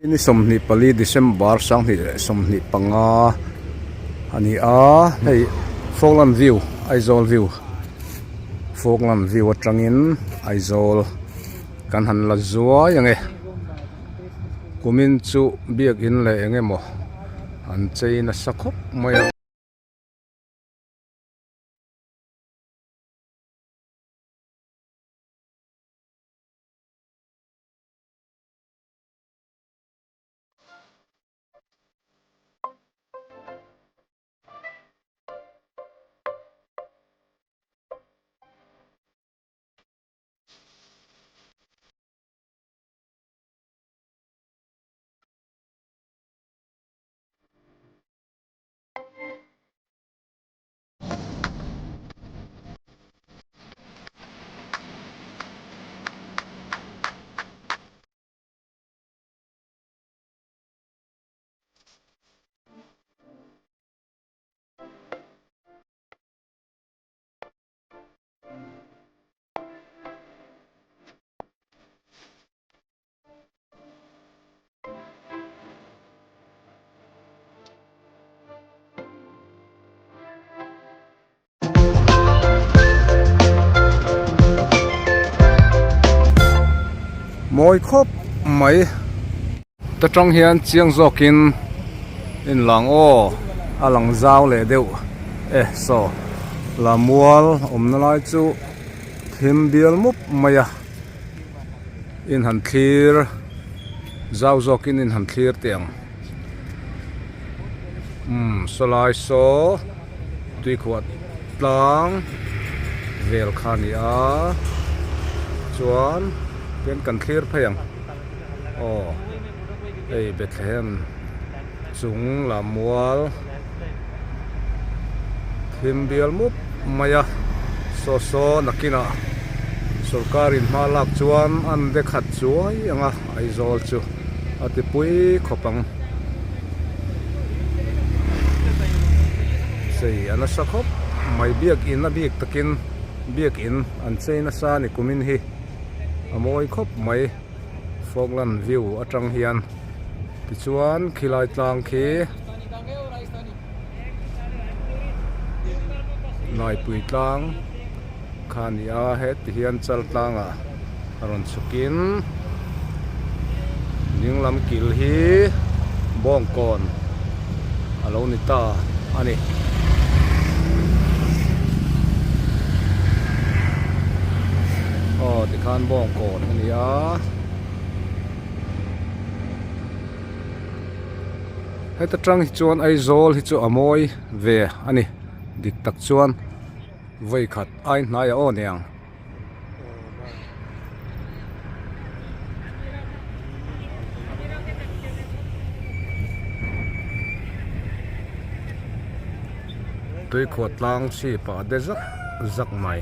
Ini somni pali December sang ni somni panga ani a hei Falkland view Aizawl view Falkland view atangin Aizawl kan han la zuwa yange kumin chu biak in le enge mo an cheina sakhop moya moi khop mai ta trong hian chiang zokin in lang o alang zau le deuh so la mual omna lai chu thim bial mup maya in han thlir zau zokin in han thlir tiang solai so tui khuat tlang vel khani a chuanเป็นกันเคลียร์เพียงเบ็ดแฮมสูงลำมัวลทิมเบียลมุบมายาโซนักกินะสุลการินมาลักจวนอันเด็กขัดจวยยังไอโซลจูอติปุยขบังสี่อันนั้นสักครบไม่เบียกอินนะเบียกตะกินเบียกอินอันเซนัสานิกุมินฮีmoi khop mai Falkland view atang hian ti chuan khilai tlang khi nai pui tlang khania he ti hian chal tlanga aron chukin ninglam kil hi bong kon alo ni ta ani ti khan bong kon ania heta tang hi chuan Aizawl hi chu amoi ve ani dik tak chuan voi khat ai hnai a niang tui khuat lang chi pa de zak mai